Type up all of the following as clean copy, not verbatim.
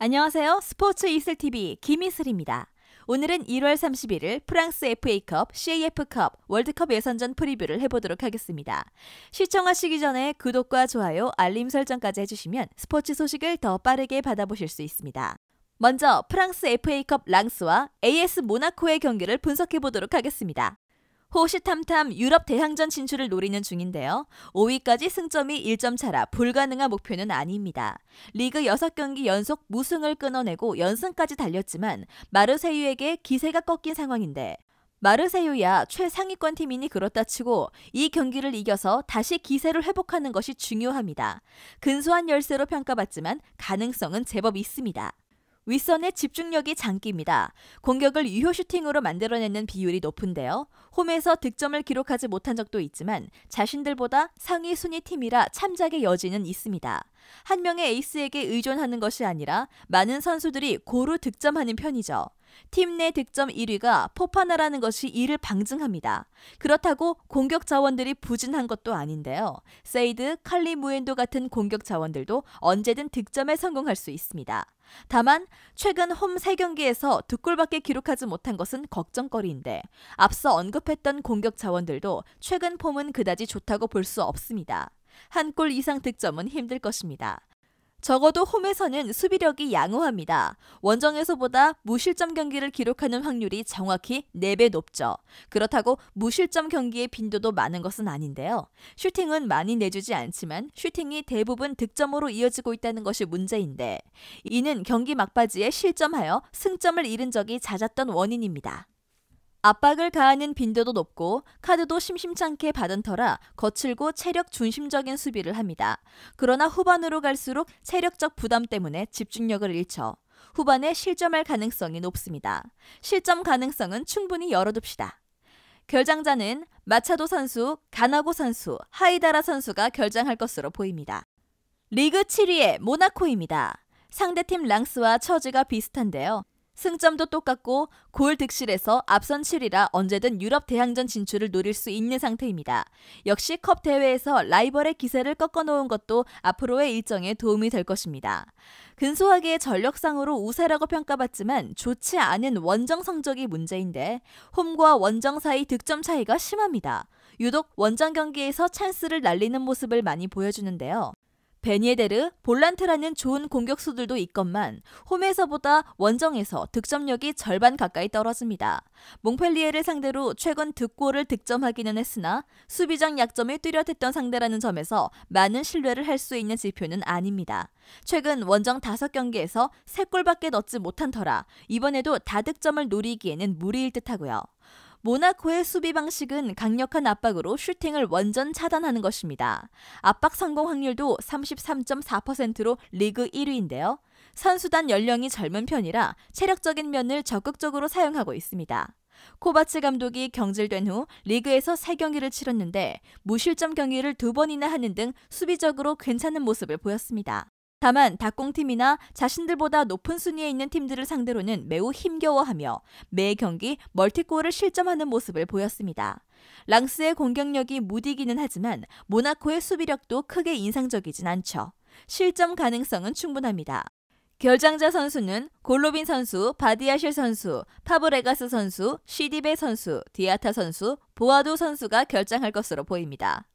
안녕하세요. 스포츠 이슬TV 김이슬입니다. 오늘은 1월 31일 프랑스 FA컵, CAF컵, 월드컵 예선전 프리뷰를 해보도록 하겠습니다. 시청하시기 전에 구독과 좋아요, 알림 설정까지 해주시면 스포츠 소식을 더 빠르게 받아보실 수 있습니다. 먼저 프랑스 FA컵 랑스와 AS 모나코의 경기를 분석해보도록 하겠습니다. 호시탐탐 유럽 대항전 진출을 노리는 중인데요. 5위까지 승점이 1점 차라 불가능한 목표는 아닙니다. 리그 6경기 연속 무승을 끊어내고 연승까지 달렸지만 마르세유에게 기세가 꺾인 상황인데 마르세유야 최상위권 팀이니 그렇다 치고 이 경기를 이겨서 다시 기세를 회복하는 것이 중요합니다. 근소한 열세로 평가받지만 가능성은 제법 있습니다. 윗선의 집중력이 장기입니다. 공격을 유효 슈팅으로 만들어내는 비율이 높은데요. 홈에서 득점을 기록하지 못한 적도 있지만 자신들보다 상위 순위 팀이라 참작의 여지는 있습니다. 한 명의 에이스에게 의존하는 것이 아니라 많은 선수들이 고루 득점하는 편이죠. 팀 내 득점 1위가 포파나라는 것이 이를 방증합니다. 그렇다고 공격 자원들이 부진한 것도 아닌데요. 세이드, 칼리 무엔도 같은 공격 자원들도 언제든 득점에 성공할 수 있습니다. 다만 최근 홈 3경기에서 2골밖에 기록하지 못한 것은 걱정거리인데 앞서 언급했던 공격 자원들도 최근 폼은 그다지 좋다고 볼 수 없습니다. 한 골 이상 득점은 힘들 것입니다. 적어도 홈에서는 수비력이 양호합니다. 원정에서보다 무실점 경기를 기록하는 확률이 정확히 4배 높죠. 그렇다고 무실점 경기의 빈도도 많은 것은 아닌데요. 슈팅은 많이 내주지 않지만 슈팅이 대부분 득점으로 이어지고 있다는 것이 문제인데 이는 경기 막바지에 실점하여 승점을 잃은 적이 잦았던 원인입니다. 압박을 가하는 빈도도 높고 카드도 심심찮게 받은 터라 거칠고 체력 중심적인 수비를 합니다. 그러나 후반으로 갈수록 체력적 부담 때문에 집중력을 잃죠. 후반에 실점할 가능성이 높습니다. 실점 가능성은 충분히 열어둡시다. 결장자는 마차도 선수, 가나고 선수, 하이다라 선수가 결장할 것으로 보입니다. 리그 7위의 모나코입니다. 상대팀 랑스와 처지가 비슷한데요. 승점도 똑같고 골 득실에서 앞선 7위라 언제든 유럽 대항전 진출을 노릴 수 있는 상태입니다. 역시 컵 대회에서 라이벌의 기세를 꺾어놓은 것도 앞으로의 일정에 도움이 될 것입니다. 근소하게 전력상으로 우세라고 평가받지만 좋지 않은 원정 성적이 문제인데 홈과 원정 사이 득점 차이가 심합니다. 유독 원정 경기에서 찬스를 날리는 모습을 많이 보여주는데요. 베니에데르, 볼란트라는 좋은 공격수들도 있건만 홈에서보다 원정에서 득점력이 절반 가까이 떨어집니다. 몽펠리에를 상대로 최근 2골을 득점하기는 했으나 수비적 약점이 뚜렷했던 상대라는 점에서 많은 신뢰를 할 수 있는 지표는 아닙니다. 최근 원정 5경기에서 3골밖에 넣지 못한 터라 이번에도 다득점을 노리기에는 무리일 듯하고요. 모나코의 수비 방식은 강력한 압박으로 슈팅을 원전 차단하는 것입니다. 압박 성공 확률도 33.4%로 리그 1위인데요. 선수단 연령이 젊은 편이라 체력적인 면을 적극적으로 사용하고 있습니다. 코바츠 감독이 경질된 후 리그에서 3경기를 치렀는데 무실점 경기를 2번이나 하는 등 수비적으로 괜찮은 모습을 보였습니다. 다만 닭공팀이나 자신들보다 높은 순위에 있는 팀들을 상대로는 매우 힘겨워하며 매 경기 멀티골을 실점하는 모습을 보였습니다. 랑스의 공격력이 무디기는 하지만 모나코의 수비력도 크게 인상적이진 않죠. 실점 가능성은 충분합니다. 결장자 선수는 골로빈 선수, 바디아실 선수, 파브레가스 선수, 시디베 선수, 디아타 선수, 보아두 선수가 결장할 것으로 보입니다.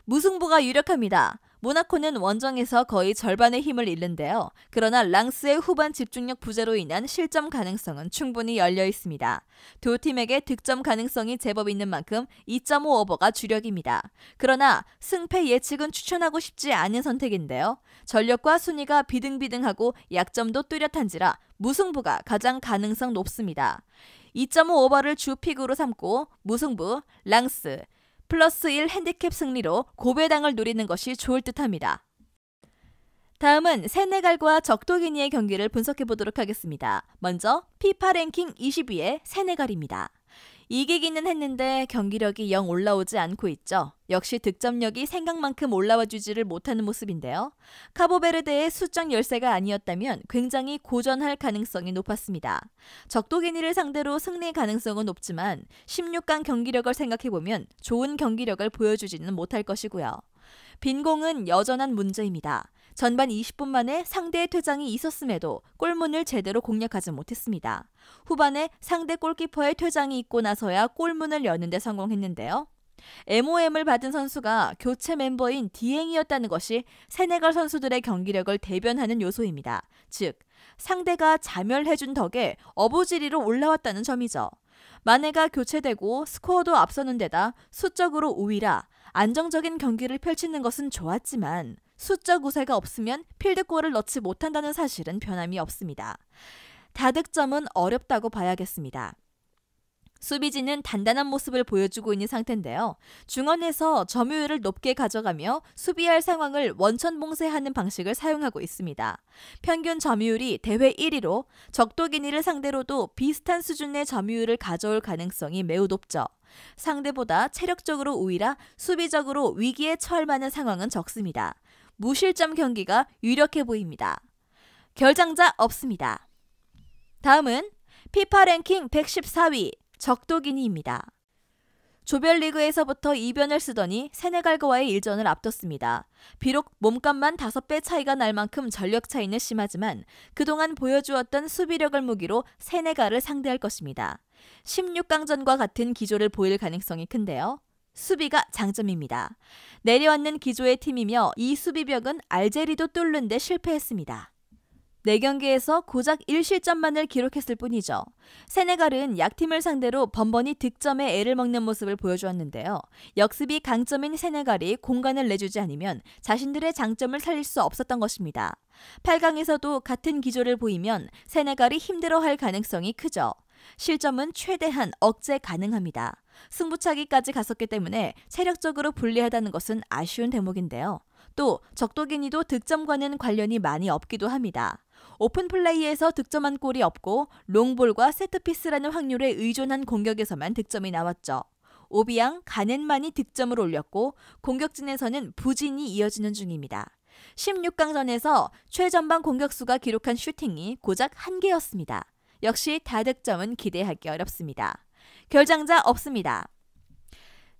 무승부가 유력합니다. 모나코는 원정에서 거의 절반의 힘을 잃는데요. 그러나 랑스의 후반 집중력 부재로 인한 실점 가능성은 충분히 열려 있습니다. 두 팀에게 득점 가능성이 제법 있는 만큼 2.5 오버가 주력입니다. 그러나 승패 예측은 추천하고 싶지 않은 선택인데요. 전력과 순위가 비등비등하고 약점도 뚜렷한지라 무승부가 가장 가능성 높습니다. 2.5 오버를 주 픽으로 삼고 무승부, 랑스, 플러스 1 핸디캡 승리로 고배당을 노리는 것이 좋을 듯합니다. 다음은 세네갈과 적도기니의 경기를 분석해보도록 하겠습니다. 먼저 피파 랭킹 20위의 세네갈입니다. 이기기는 했는데 경기력이 영 올라오지 않고 있죠. 역시 득점력이 생각만큼 올라와주지를 못하는 모습인데요. 카보베르데의 수적 열세가 아니었다면 굉장히 고전할 가능성이 높았습니다. 적도기니를 상대로 승리 가능성은 높지만 16강 경기력을 생각해보면 좋은 경기력을 보여주지는 못할 것이고요. 빈공은 여전한 문제입니다. 전반 20분 만에 상대의 퇴장이 있었음에도 골문을 제대로 공략하지 못했습니다. 후반에 상대 골키퍼의 퇴장이 있고 나서야 골문을 여는 데 성공했는데요. MOM을 받은 선수가 교체 멤버인 디행이었다는 것이 세네갈 선수들의 경기력을 대변하는 요소입니다. 즉, 상대가 자멸해준 덕에 어부지리로 올라왔다는 점이죠. 마네가 교체되고 스코어도 앞서는 데다 수적으로 우위라 안정적인 경기를 펼치는 것은 좋았지만 수적 우세가 없으면 필드골을 넣지 못한다는 사실은 변함이 없습니다. 다득점은 어렵다고 봐야겠습니다. 수비진은 단단한 모습을 보여주고 있는 상태인데요. 중원에서 점유율을 높게 가져가며 수비할 상황을 원천봉쇄하는 방식을 사용하고 있습니다. 평균 점유율이 대회 1위로 적도기니를 상대로도 비슷한 수준의 점유율을 가져올 가능성이 매우 높죠. 상대보다 체력적으로 우위라 수비적으로 위기에 처할 만한 상황은 적습니다. 무실점 경기가 유력해 보입니다. 결장자 없습니다. 다음은 피파 랭킹 114위 적도기니입니다. 조별리그에서부터 이변을 쓰더니 세네갈과의 일전을 앞뒀습니다. 비록 몸값만 5배 차이가 날 만큼 전력 차이는 심하지만 그동안 보여주었던 수비력을 무기로 세네갈을 상대할 것입니다. 16강전과 같은 기조를 보일 가능성이 큰데요. 수비가 장점입니다. 내려앉는 기조의 팀이며 이 수비벽은 알제리도 뚫는 데 실패했습니다. 4경기에서 고작 1실점만을 기록했을 뿐이죠. 세네갈은 약팀을 상대로 번번이 득점에 애를 먹는 모습을 보여주었는데요. 역습이 강점인 세네갈이 공간을 내주지 않으면 자신들의 장점을 살릴 수 없었던 것입니다. 8강에서도 같은 기조를 보이면 세네갈이 힘들어할 가능성이 크죠. 실점은 최대한 억제 가능합니다. 승부차기까지 갔었기 때문에 체력적으로 불리하다는 것은 아쉬운 대목인데요. 또 적도기니도 득점과는 관련이 많이 없기도 합니다. 오픈플레이에서 득점한 골이 없고 롱볼과 세트피스라는 확률에 의존한 공격에서만 득점이 나왔죠. 오비앙, 가넨만이 득점을 올렸고 공격진에서는 부진이 이어지는 중입니다. 16강전에서 최전방 공격수가 기록한 슈팅이 고작 1개였습니다. 역시 다득점은 기대하기 어렵습니다. 결장자 없습니다.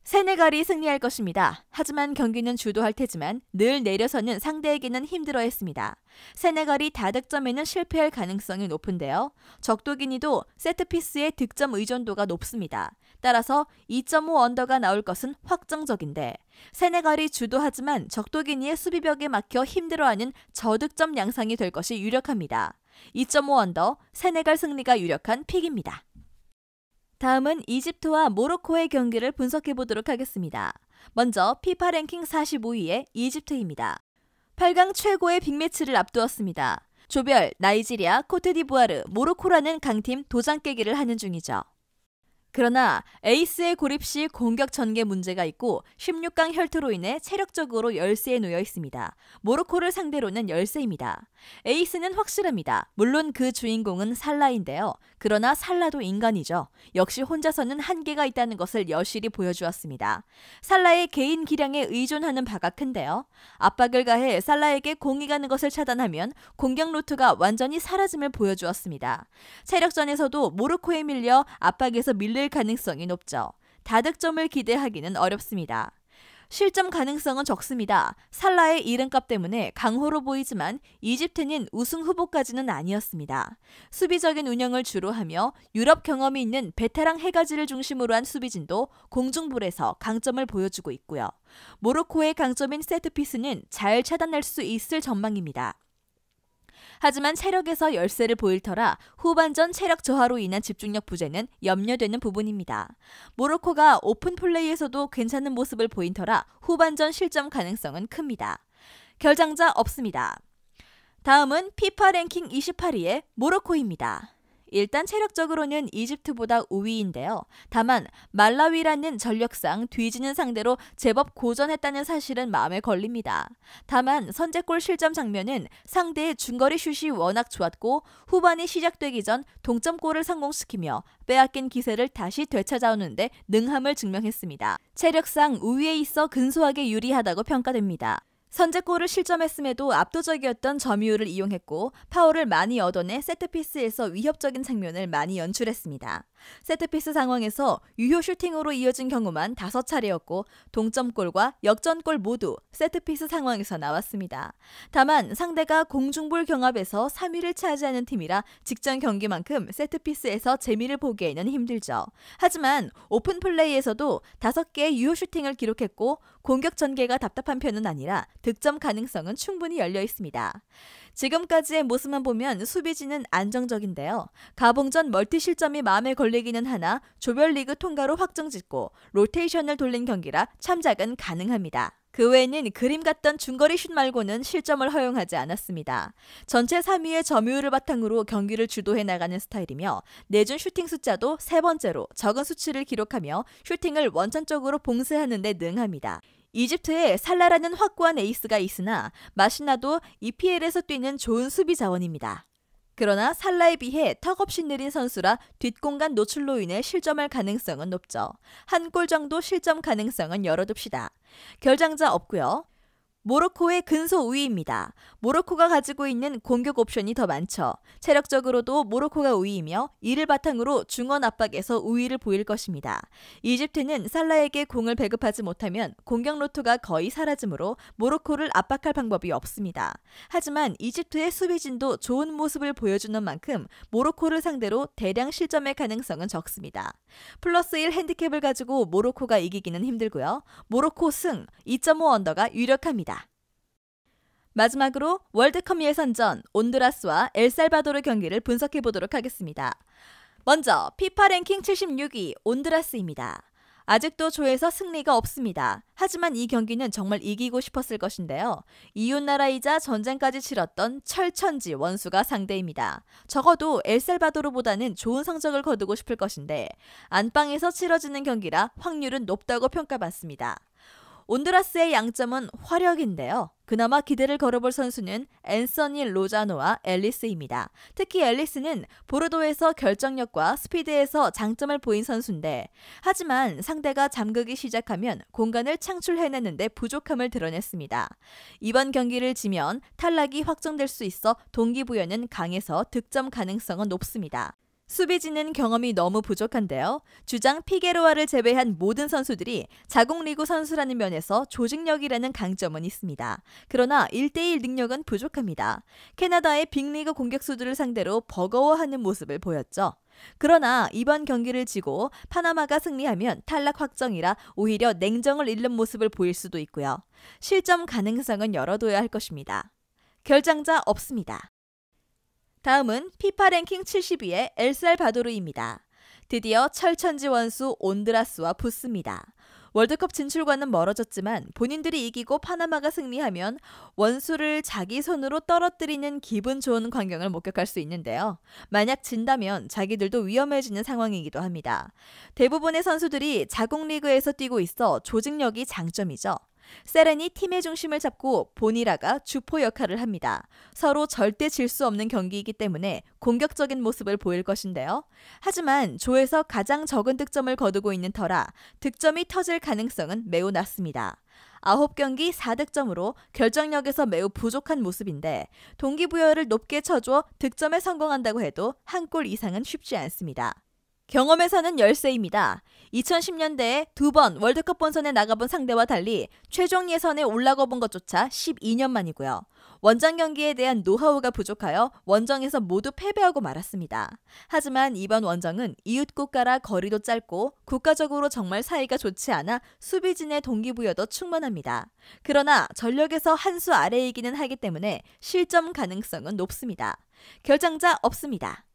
세네갈이 승리할 것입니다. 하지만 경기는 주도할 테지만 늘 내려서는 상대에게는 힘들어했습니다. 세네갈이 다득점에는 실패할 가능성이 높은데요. 적도기니도 세트피스의 득점 의존도가 높습니다. 따라서 2.5 언더가 나올 것은 확정적인데 세네갈이 주도하지만 적도기니의 수비벽에 막혀 힘들어하는 저득점 양상이 될 것이 유력합니다. 2.5 언더, 세네갈 승리가 유력한 픽입니다. 다음은 이집트와 모로코의 경기를 분석해 보도록 하겠습니다. 먼저 피파 랭킹 45위의 이집트입니다. 8강 최고의 빅매치를 앞두었습니다. 조별, 나이지리아, 코트디부아르, 모로코라는 강팀 도장 깨기를 하는 중이죠. 그러나 에이스의 고립 시 공격 전개 문제가 있고 16강 혈투로 인해 체력적으로 열세에 놓여 있습니다. 모로코를 상대로는 열세입니다. 에이스는 확실합니다. 물론 그 주인공은 살라인데요. 그러나 살라도 인간이죠. 역시 혼자서는 한계가 있다는 것을 여실히 보여주었습니다. 살라의 개인 기량에 의존하는 바가 큰데요. 압박을 가해 살라에게 공이 가는 것을 차단하면 공격 루트가 완전히 사라짐을 보여주었습니다. 체력전에서도 모로코에 밀려 압박에서 밀릴 가능성이 높죠. 다득점을 기대하기는 어렵습니다. 실점 가능성은 적습니다. 살라의 이름값 때문에 강호로 보이지만 이집트는 우승 후보까지는 아니었습니다. 수비적인 운영을 주로 하며 유럽 경험이 있는 베테랑 해가지를 중심으로 한 수비진도 공중볼에서 강점을 보여주고 있고요. 모로코의 강점인 세트피스는 잘 차단할 수 있을 전망입니다. 하지만 체력에서 열세를 보일 터라 후반전 체력 저하로 인한 집중력 부재는 염려되는 부분입니다. 모로코가 오픈 플레이에서도 괜찮은 모습을 보인 터라 후반전 실점 가능성은 큽니다. 결장자 없습니다. 다음은 피파 랭킹 28위의 모로코입니다. 일단 체력적으로는 이집트보다 우위인데요. 다만 말라위라는 전력상 뒤지는 상대로 제법 고전했다는 사실은 마음에 걸립니다. 다만 선제골 실점 장면은 상대의 중거리 슛이 워낙 좋았고 후반이 시작되기 전 동점골을 성공시키며 빼앗긴 기세를 다시 되찾아오는데 능함을 증명했습니다. 체력상 우위에 있어 근소하게 유리하다고 평가됩니다. 선제골을 실점했음에도 압도적이었던 점유율을 이용했고 파울을 많이 얻어내 세트피스에서 위협적인 장면을 많이 연출했습니다. 세트피스 상황에서 유효 슈팅으로 이어진 경우만 5차례였고 동점골과 역전골 모두 세트피스 상황에서 나왔습니다. 다만 상대가 공중볼 경합에서 3위를 차지하는 팀이라 직전 경기만큼 세트피스에서 재미를 보기에는 힘들죠. 하지만 오픈 플레이에서도 5개의 유효 슈팅을 기록했고 공격 전개가 답답한 편은 아니라 득점 가능성은 충분히 열려 있습니다. 지금까지의 모습만 보면 수비진은 안정적인데요. 가봉전 멀티 실점이 마음에 걸리기는 하나 조별리그 통과로 확정짓고 로테이션을 돌린 경기라 참작은 가능합니다. 그 외에는 그림 같던 중거리 슛 말고는 실점을 허용하지 않았습니다. 전체 3위의 점유율을 바탕으로 경기를 주도해 나가는 스타일이며 내준 슈팅 숫자도 3번째로 적은 수치를 기록하며 슈팅을 원천적으로 봉쇄하는 데 능합니다. 이집트에 살라라는 확고한 에이스가 있으나 마시나도 EPL에서 뛰는 좋은 수비 자원입니다. 그러나 살라에 비해 턱없이 느린 선수라 뒷공간 노출로 인해 실점할 가능성은 높죠. 한 골 정도 실점 가능성은 열어둡시다. 결장자 없고요. 모로코의 근소 우위입니다. 모로코가 가지고 있는 공격 옵션이 더 많죠. 체력적으로도 모로코가 우위이며 이를 바탕으로 중원 압박에서 우위를 보일 것입니다. 이집트는 살라에게 공을 배급하지 못하면 공격 루트가 거의 사라지므로 모로코를 압박할 방법이 없습니다. 하지만 이집트의 수비진도 좋은 모습을 보여주는 만큼 모로코를 상대로 대량 실점의 가능성은 적습니다. 플러스 1 핸디캡을 가지고 모로코가 이기기는 힘들고요. 모로코 승 2.5 언더가 유력합니다. 마지막으로 월드컵 예선전 온두라스와 엘살바도르 경기를 분석해 보도록 하겠습니다. 먼저 피파 랭킹 76위 온두라스입니다. 아직도 조에서 승리가 없습니다. 하지만 이 경기는 정말 이기고 싶었을 것인데요. 이웃나라이자 전쟁까지 치렀던 철천지 원수가 상대입니다. 적어도 엘살바도르보다는 좋은 성적을 거두고 싶을 것인데 안방에서 치러지는 경기라 확률은 높다고 평가받습니다. 온두라스의 양점은 화력인데요. 그나마 기대를 걸어볼 선수는 앤서니 로자노와 앨리스입니다. 특히 앨리스는 보르도에서 결정력과 스피드에서 장점을 보인 선수인데 하지만 상대가 잠그기 시작하면 공간을 창출해내는데 부족함을 드러냈습니다. 이번 경기를 지면 탈락이 확정될 수 있어 동기부여는 강해서 득점 가능성은 높습니다. 수비진은 경험이 너무 부족한데요. 주장 피게로아를 제외한 모든 선수들이 자국리그 선수라는 면에서 조직력이라는 강점은 있습니다. 그러나 1대1 능력은 부족합니다. 캐나다의 빅리그 공격수들을 상대로 버거워하는 모습을 보였죠. 그러나 이번 경기를 지고 파나마가 승리하면 탈락 확정이라 오히려 냉정을 잃는 모습을 보일 수도 있고요. 실점 가능성은 열어둬야 할 것입니다. 결장자 없습니다. 다음은 피파 랭킹 70위의 엘살바도르입니다. 드디어 철천지 원수 온두라스와 붙습니다. 월드컵 진출과는 멀어졌지만 본인들이 이기고 파나마가 승리하면 원수를 자기 손으로 떨어뜨리는 기분 좋은 광경을 목격할 수 있는데요. 만약 진다면 자기들도 위험해지는 상황이기도 합니다. 대부분의 선수들이 자국 리그에서 뛰고 있어 조직력이 장점이죠. 세렌이 팀의 중심을 잡고 보니라가 주포 역할을 합니다. 서로 절대 질 수 없는 경기이기 때문에 공격적인 모습을 보일 것인데요. 하지만 조에서 가장 적은 득점을 거두고 있는 터라 득점이 터질 가능성은 매우 낮습니다. 9경기 4득점으로 결정력에서 매우 부족한 모습인데 동기부여를 높게 쳐줘 득점에 성공한다고 해도 한 골 이상은 쉽지 않습니다. 경험에서는 열세입니다. 2010년대에 2번 월드컵 본선에 나가본 상대와 달리 최종 예선에 올라가 본 것조차 12년 만이고요. 원정 경기에 대한 노하우가 부족하여 원정에서 모두 패배하고 말았습니다. 하지만 이번 원정은 이웃 국가라 거리도 짧고 국가적으로 정말 사이가 좋지 않아 수비진의 동기부여도 충만합니다. 그러나 전력에서 한 수 아래이기는 하기 때문에 실점 가능성은 높습니다. 결장자 없습니다.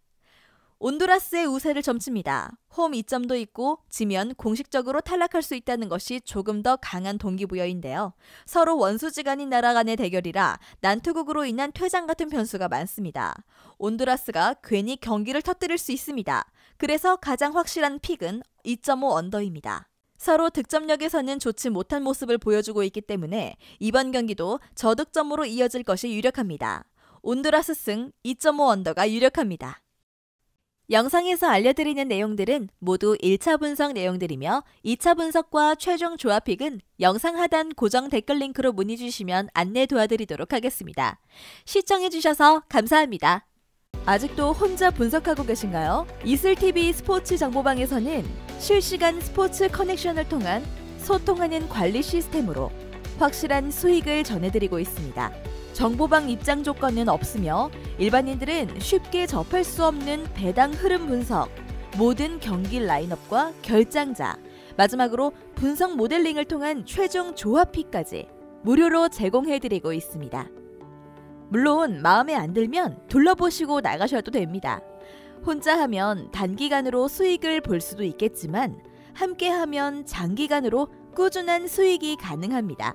온두라스의 우세를 점칩니다. 홈 2점도 있고 지면 공식적으로 탈락할 수 있다는 것이 조금 더 강한 동기부여인데요. 서로 원수지간인 나라 간의 대결이라 난투극으로 인한 퇴장 같은 변수가 많습니다. 온두라스가 괜히 경기를 터뜨릴 수 있습니다. 그래서 가장 확실한 픽은 2.5 언더입니다. 서로 득점력에서는 좋지 못한 모습을 보여주고 있기 때문에 이번 경기도 저득점으로 이어질 것이 유력합니다. 온두라스 승 2.5 언더가 유력합니다. 영상에서 알려드리는 내용들은 모두 1차 분석 내용들이며 2차 분석과 최종 조합픽은 영상 하단 고정 댓글 링크로 문의 주시면 안내 도와드리도록 하겠습니다. 시청해주셔서 감사합니다. 아직도 혼자 분석하고 계신가요? 이슬TV 스포츠 정보방에서는 실시간 스포츠 커넥션을 통한 소통하는 관리 시스템으로 확실한 수익을 전해드리고 있습니다. 정보방 입장 조건은 없으며 일반인들은 쉽게 접할 수 없는 배당 흐름 분석, 모든 경기 라인업과 결장자, 마지막으로 분석 모델링을 통한 최종 조합픽까지 무료로 제공해드리고 있습니다. 물론 마음에 안 들면 둘러보시고 나가셔도 됩니다. 혼자 하면 단기간으로 수익을 볼 수도 있겠지만 함께 하면 장기간으로 꾸준한 수익이 가능합니다.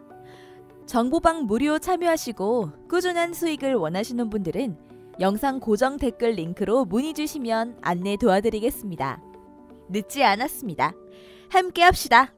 정보방 무료 참여하시고 꾸준한 수익을 원하시는 분들은 영상 고정 댓글 링크로 문의 주시면 안내 도와드리겠습니다. 늦지 않았습니다. 함께 합시다.